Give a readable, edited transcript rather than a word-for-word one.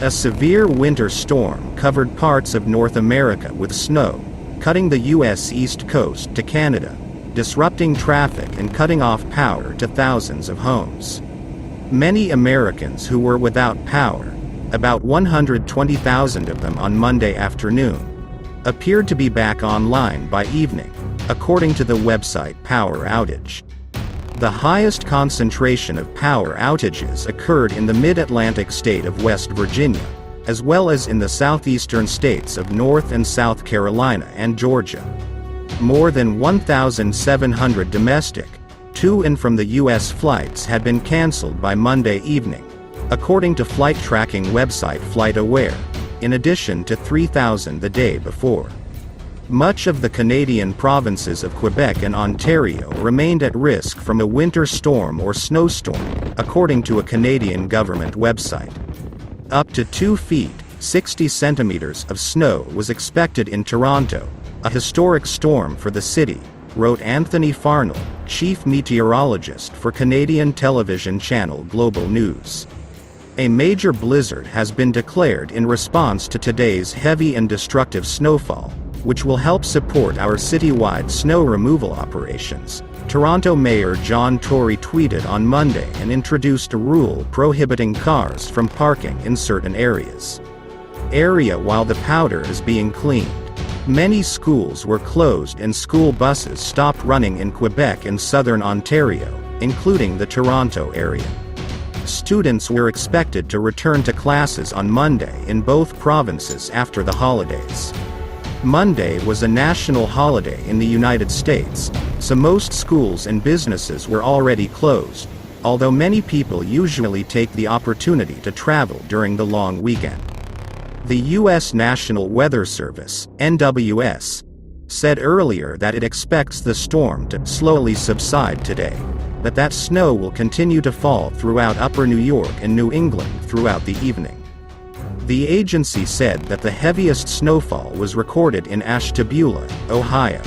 A severe winter storm covered parts of North America with snow, cutting the U.S. East Coast to Canada, disrupting traffic and cutting off power to thousands of homes. Many Americans who were without power, about 120,000 of them on Monday afternoon, appeared to be back online by evening, according to the website Power Outage. The highest concentration of power outages occurred in the mid-Atlantic state of West Virginia, as well as in the southeastern states of North and South Carolina and Georgia. More than 1,700 domestic, to and from the U.S. flights had been canceled by Monday evening, according to flight tracking website FlightAware, in addition to 3,000 the day before. Much of the Canadian provinces of Quebec and Ontario remained at risk from a winter storm or snowstorm, according to a Canadian government website. Up to 2 feet, 60 centimeters of snow was expected in Toronto, a historic storm for the city, wrote Anthony Farnell, chief meteorologist for Canadian television channel Global News. A major blizzard has been declared in response to today's heavy and destructive snowfall, which will help support our citywide snow removal operations, Toronto Mayor John Tory tweeted on Monday and introduced a rule prohibiting cars from parking in certain areas. While the powder is being cleaned. Many schools were closed and school buses stopped running in Quebec and southern Ontario, including the Toronto area. Students were expected to return to classes on Monday in both provinces after the holidays. Monday was a national holiday in the United States, so most schools and businesses were already closed, although many people usually take the opportunity to travel during the long weekend. The U.S. National Weather Service, NWS, said earlier that it expects the storm to slowly subside today, but that snow will continue to fall throughout upper New York and New England throughout the evening. The agency said that the heaviest snowfall was recorded in Ashtabula, Ohio.